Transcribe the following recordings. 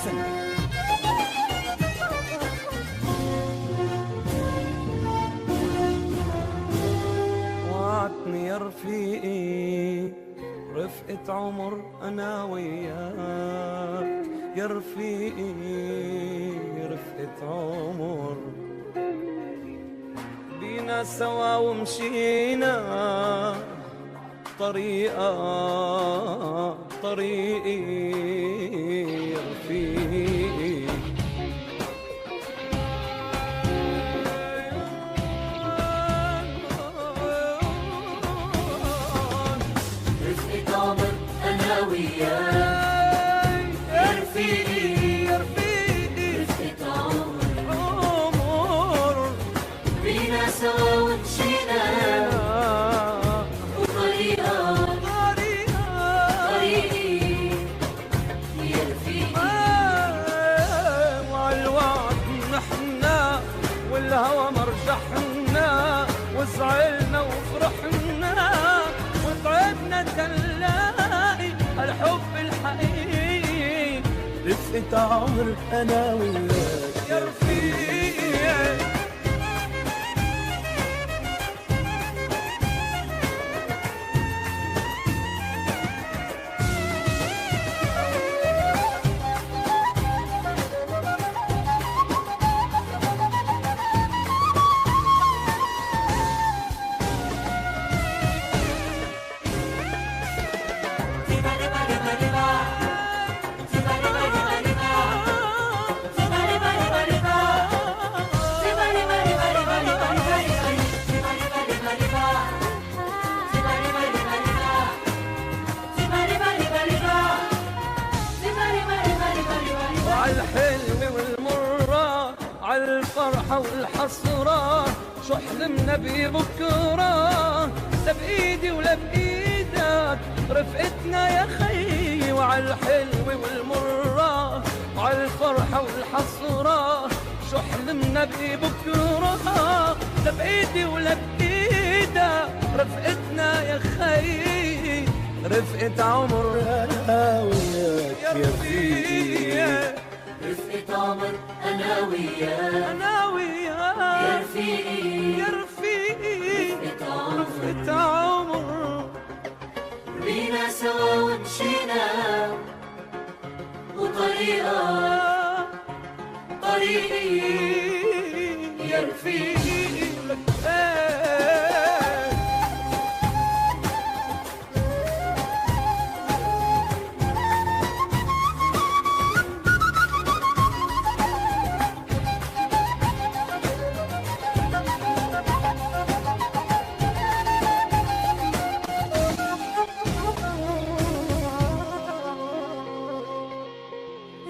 الفني. وعدتني يا رفيقي رفقة عمر أنا وياك، يا رفيقي رفقة عمر، بينا سوا ومشينا طريقي يا رفيقي. رفقة عمر أنا وياك، يا رفيقي يا رفيقي رفقة عمر، عمر، بينا سوا ومشينا طريقي يا رفيقي. وعالوعد نحنا والهوى مرجحنا، وزعلنا وفرحنا وتعبنا تنلاقي الحب الحقيقي. رفقة عمر أنا وياك يا رفيقي عالحلوة والمرة، عالفرحة والحسرة، شو حلمنا ببكرة، لا بإيدي ولا بإيدك رفقتنا يا خيي. وعالحلوة والمرة، عالفرحة والحسرة، شو حلمنا ببكرة، لا بإيدي ولا بإيدك رفقتنا يا خيي. رفقة عمر أنا وياك يا رفيقي، رفقة عمر أنا وياك، أنا وياك يا رفيقي يا رفيقي رفقة عمر، رفقة عمر، بينا سوا ومشينا طريقي يا رفيقي.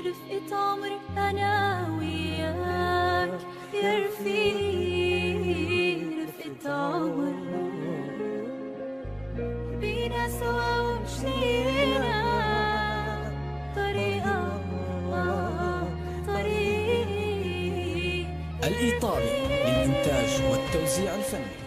رفقة عمر أنا وياك، يا رفيقي رفقة عمر، بينا سوا ومشينا طريقي. الإيطالي للإنتاج والتوزيع الفني.